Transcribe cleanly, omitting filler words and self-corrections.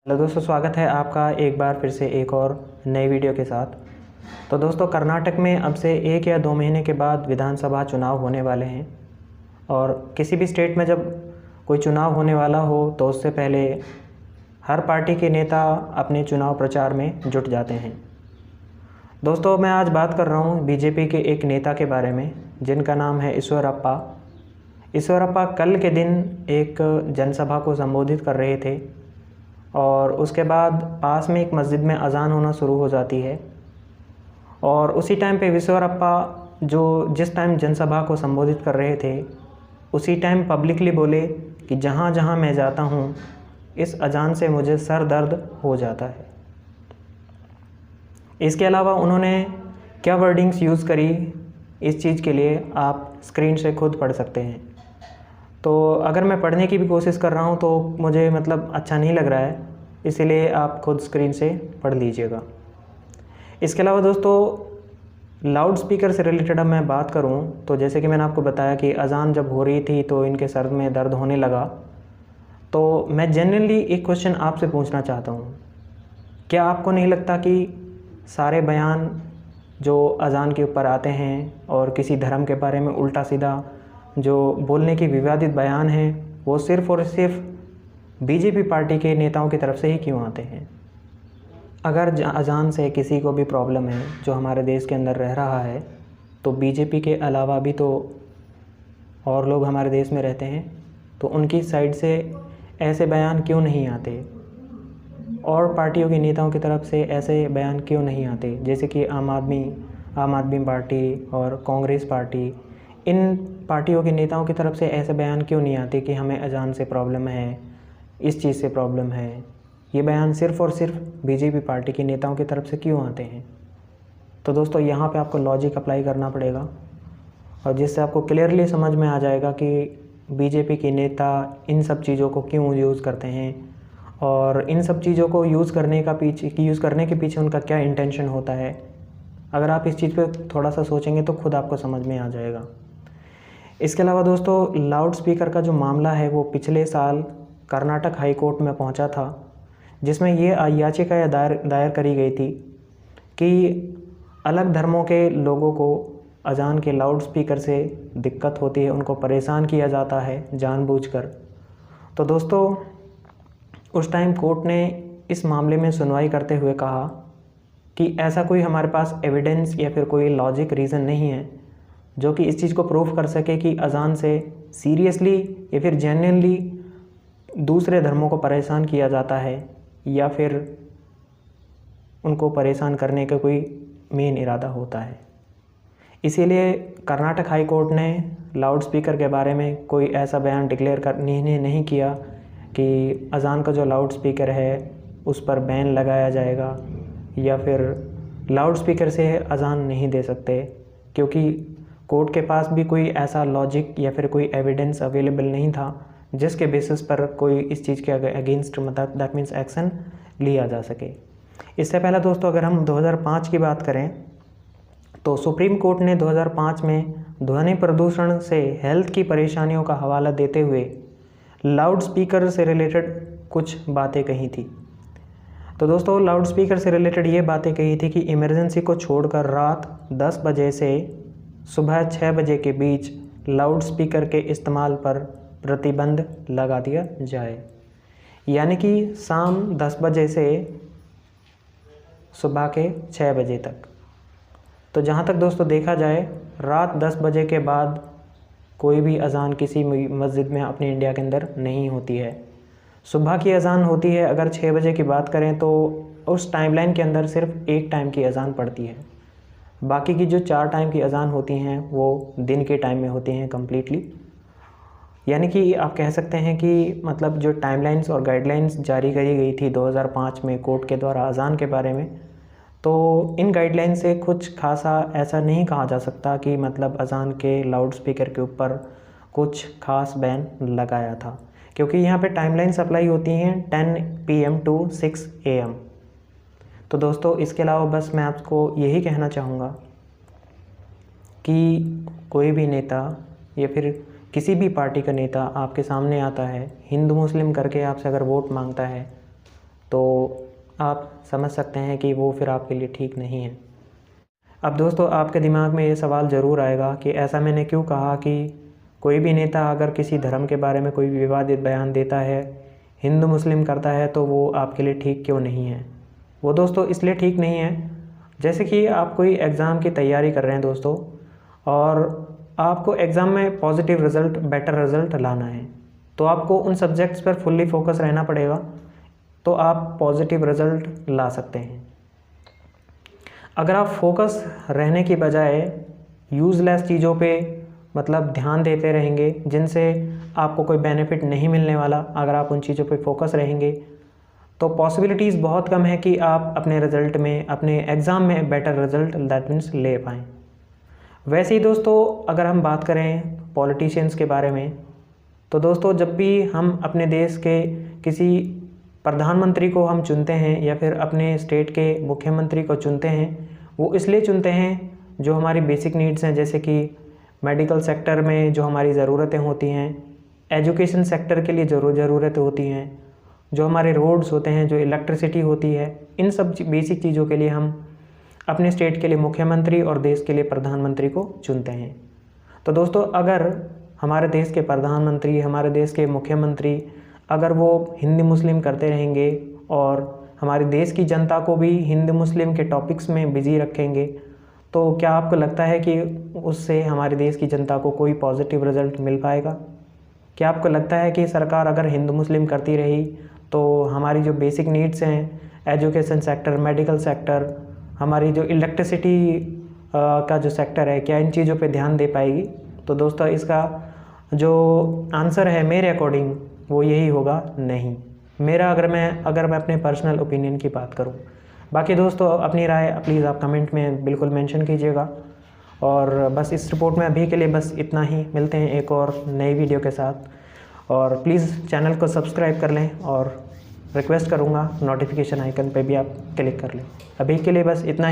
Hello दोस्तों, स्वागत है आपका एक बार फिर से एक और नई वीडियो के साथ। तो दोस्तों, कर्नाटक में अब से 1 या 2 महीने के बाद विधानसभा चुनाव होने वाले हैं। और किसी भी स्टेट में जब कोई चुनाव होने वाला हो तो उससे पहले हर पार्टी के नेता अपने चुनाव प्रचार में जुट जाते हैं। दोस्तों, मैं आज बात कर रहा हूँ बीजेपी के एक नेता के बारे में जिनका नाम है ईश्वरप्पा। ईश्वरप्पा कल के दिन एक जनसभा को संबोधित कर रहे थे और उसके बाद पास में एक मस्जिद में अज़ान होना शुरू हो जाती है। और उसी टाइम पे ईश्वरप्पा जिस टाइम जनसभा को संबोधित कर रहे थे उसी टाइम पब्लिकली बोले कि जहाँ जहाँ मैं जाता हूँ इस अज़ान से मुझे सर दर्द हो जाता है। इसके अलावा उन्होंने क्या वर्डिंग्स यूज़ करी इस चीज़ के लिए आप स्क्रीन से खुद पढ़ सकते हैं। तो अगर मैं पढ़ने की भी कोशिश कर रहा हूँ तो मुझे अच्छा नहीं लग रहा है, इसीलिए आप खुद स्क्रीन से पढ़ लीजिएगा। इसके अलावा दोस्तों, लाउड स्पीकर से रिलेटेड अब मैं बात करूँ तो जैसे कि मैंने आपको बताया कि अज़ान जब हो रही थी तो इनके सर में दर्द होने लगा। तो मैं जनरली एक क्वेश्चन आपसे पूछना चाहता हूँ, क्या आपको नहीं लगता कि सारे बयान जो अज़ान के ऊपर आते हैं और किसी धर्म के बारे में उल्टा सीधा जो बोलने की विवादित बयान हैं वो सिर्फ़ और सिर्फ बीजेपी पार्टी के नेताओं की तरफ से ही क्यों आते हैं? अगर अज़ान से किसी को भी प्रॉब्लम है जो हमारे देश के अंदर रह रहा है तो बीजेपी के अलावा भी तो और लोग हमारे देश में रहते हैं, तो उनकी साइड से ऐसे बयान क्यों नहीं आते? और पार्टियों के नेताओं की तरफ से ऐसे बयान क्यों नहीं आते? जैसे कि आम आदमी पार्टी और कांग्रेस पार्टी, इन पार्टियों के नेताओं की तरफ से ऐसे बयान क्यों नहीं आते कि हमें अज़ान से प्रॉब्लम है, इस चीज़ से प्रॉब्लम है? ये बयान सिर्फ़ और सिर्फ बीजेपी पार्टी के नेताओं की तरफ से क्यों आते हैं? तो दोस्तों, यहाँ पे आपको लॉजिक अप्लाई करना पड़ेगा और जिससे आपको क्लियरली समझ में आ जाएगा कि बीजेपी के नेता इन सब चीज़ों को क्यों यूज़ करते हैं और इन सब चीज़ों को यूज़ करने के पीछे उनका क्या इंटेंशन होता है। अगर आप इस चीज़ पे थोड़ा सा सोचेंगे तो खुद आपको समझ में आ जाएगा। इसके अलावा दोस्तों, लाउड स्पीकर का जो मामला है वो पिछले साल कर्नाटक हाई कोर्ट में पहुंचा था, जिसमें ये याचिका दायर करी गई थी कि अलग धर्मों के लोगों को अज़ान के लाउड स्पीकर से दिक्कत होती है, उनको परेशान किया जाता है जानबूझकर। तो दोस्तों, उस टाइम कोर्ट ने इस मामले में सुनवाई करते हुए कहा कि ऐसा कोई हमारे पास एविडेंस या फिर कोई लॉजिक रीज़न नहीं है जो कि इस चीज़ को प्रूव कर सके कि अज़ान से सीरियसली या फिर जेन्युइनली दूसरे धर्मों को परेशान किया जाता है या फिर उनको परेशान करने का कोई मेन इरादा होता है। इसीलिए कर्नाटक हाई कोर्ट ने लाउड स्पीकर के बारे में कोई ऐसा बयान नहीं किया कि अज़ान का जो लाउड स्पीकर है उस पर बैन लगाया जाएगा या फिर लाउड स्पीकर से अज़ान नहीं दे सकते, क्योंकि कोर्ट के पास भी कोई ऐसा लॉजिक या फिर कोई एविडेंस अवेलेबल नहीं था जिसके बेसिस पर कोई इस चीज़ के अगेंस्ट दैट मीन्स एक्शन लिया जा सके। इससे पहले दोस्तों, अगर हम 2005 की बात करें तो सुप्रीम कोर्ट ने 2005 में ध्वनि प्रदूषण से हेल्थ की परेशानियों का हवाला देते हुए लाउड स्पीकर से रिलेटेड कुछ बातें कही थी। तो दोस्तों, लाउड स्पीकर से रिलेटेड ये बातें कही थी कि इमरजेंसी को छोड़कर रात 10 बजे से सुबह 6 बजे के बीच लाउड स्पीकर के इस्तेमाल पर प्रतिबंध लगा दिया जाए, यानी कि शाम 10 बजे से सुबह के 6 बजे तक। तो जहाँ तक दोस्तों देखा जाए, रात 10 बजे के बाद कोई भी अज़ान किसी मस्जिद में अपने इंडिया के अंदर नहीं होती है। सुबह की अज़ान होती है, अगर 6 बजे की बात करें तो उस टाइमलाइन के अंदर सिर्फ एक टाइम की अज़ान पड़ती है। बाकी की जो 4 टाइम की अज़ान होती हैं वो दिन के टाइम में होती हैं कम्प्लीटली। यानी कि आप कह सकते हैं कि जो टाइमलाइंस और गाइडलाइंस जारी करी गई थी 2005 में कोर्ट के द्वारा अज़ान के बारे में, तो इन गाइडलाइन से कुछ खासा ऐसा नहीं कहा जा सकता कि अज़ान के लाउड स्पीकर के ऊपर कुछ खास बैन लगाया था, क्योंकि यहाँ पे टाइमलाइंस अप्लाई होती हैं 10 PM to 6 AM। तो दोस्तों, इसके अलावा बस मैं आपको यही कहना चाहूँगा कि कोई भी नेता या फिर किसी भी पार्टी का नेता आपके सामने आता है, हिंदू मुस्लिम करके आपसे अगर वोट मांगता है, तो आप समझ सकते हैं कि वो फिर आपके लिए ठीक नहीं है। अब दोस्तों आपके दिमाग में ये सवाल ज़रूर आएगा कि ऐसा मैंने क्यों कहा कि कोई भी नेता अगर किसी धर्म के बारे में कोई विवादित बयान देता है, हिंदू मुस्लिम करता है, तो वो आपके लिए ठीक क्यों नहीं है। वो दोस्तों इसलिए ठीक नहीं है, जैसे कि आप कोई एग्ज़ाम की तैयारी कर रहे हैं दोस्तों, और आपको एग्ज़ाम में पॉजिटिव रिज़ल्ट, बेटर रिज़ल्ट लाना है, तो आपको उन सब्जेक्ट्स पर फुल्ली फोकस रहना पड़ेगा, तो आप पॉजिटिव रिज़ल्ट ला सकते हैं। अगर आप फोकस रहने की बजाय यूज़लेस चीज़ों पे मतलब ध्यान देते रहेंगे, जिनसे आपको कोई बेनिफिट नहीं मिलने वाला, अगर आप उन चीज़ों पे फोकस रहेंगे तो पॉसिबिलिटीज़ बहुत कम है कि आप अपने रिज़ल्ट में, अपने एग्ज़ाम में बेटर रिज़ल्ट दैट मीन्स ले पाएँ। वैसे ही दोस्तों अगर हम बात करें पॉलिटिशियंस के बारे में, तो दोस्तों जब भी हम अपने देश के किसी प्रधानमंत्री को हम चुनते हैं या फिर अपने स्टेट के मुख्यमंत्री को चुनते हैं, वो इसलिए चुनते हैं जो हमारी बेसिक नीड्स हैं, जैसे कि मेडिकल सेक्टर में जो हमारी ज़रूरतें होती हैं, एजुकेशन सेक्टर के लिए ज़रूरतें होती हैं, जो हमारे रोड्स होते हैं, जो इलेक्ट्रिसिटी होती है, इन सब बेसिक चीज़ों के लिए हम अपने स्टेट के लिए मुख्यमंत्री और देश के लिए प्रधानमंत्री को चुनते हैं। तो दोस्तों अगर हमारे देश के प्रधानमंत्री, हमारे देश के मुख्यमंत्री अगर वो हिंदू मुस्लिम करते रहेंगे और हमारे देश की जनता को भी हिंदू मुस्लिम के टॉपिक्स में बिज़ी रखेंगे, तो क्या आपको लगता है कि उससे हमारे देश की जनता को कोई पॉजिटिव रिज़ल्ट मिल पाएगा? क्या आपको लगता है कि सरकार अगर हिंदू मुस्लिम करती रही तो हमारी जो बेसिक नीड्स हैं, एजुकेशन सेक्टर, मेडिकल सेक्टर, हमारी जो इलेक्ट्रिसिटी का जो सेक्टर है, क्या इन चीज़ों पे ध्यान दे पाएगी? तो दोस्तों इसका जो आंसर है मेरे अकॉर्डिंग वो यही होगा, नहीं। अगर मैं अपने पर्सनल ओपिनियन की बात करूं। बाकी दोस्तों अपनी राय प्लीज़ आप कमेंट में बिल्कुल मेंशन कीजिएगा। और बस इस रिपोर्ट में अभी के लिए बस इतना ही। मिलते हैं एक और नई वीडियो के साथ, और प्लीज़ चैनल को सब्सक्राइब कर लें, और रिक्वेस्ट करूँगा नोटिफिकेशन आइकन पे भी आप क्लिक कर लें। अभी के लिए बस इतना ही।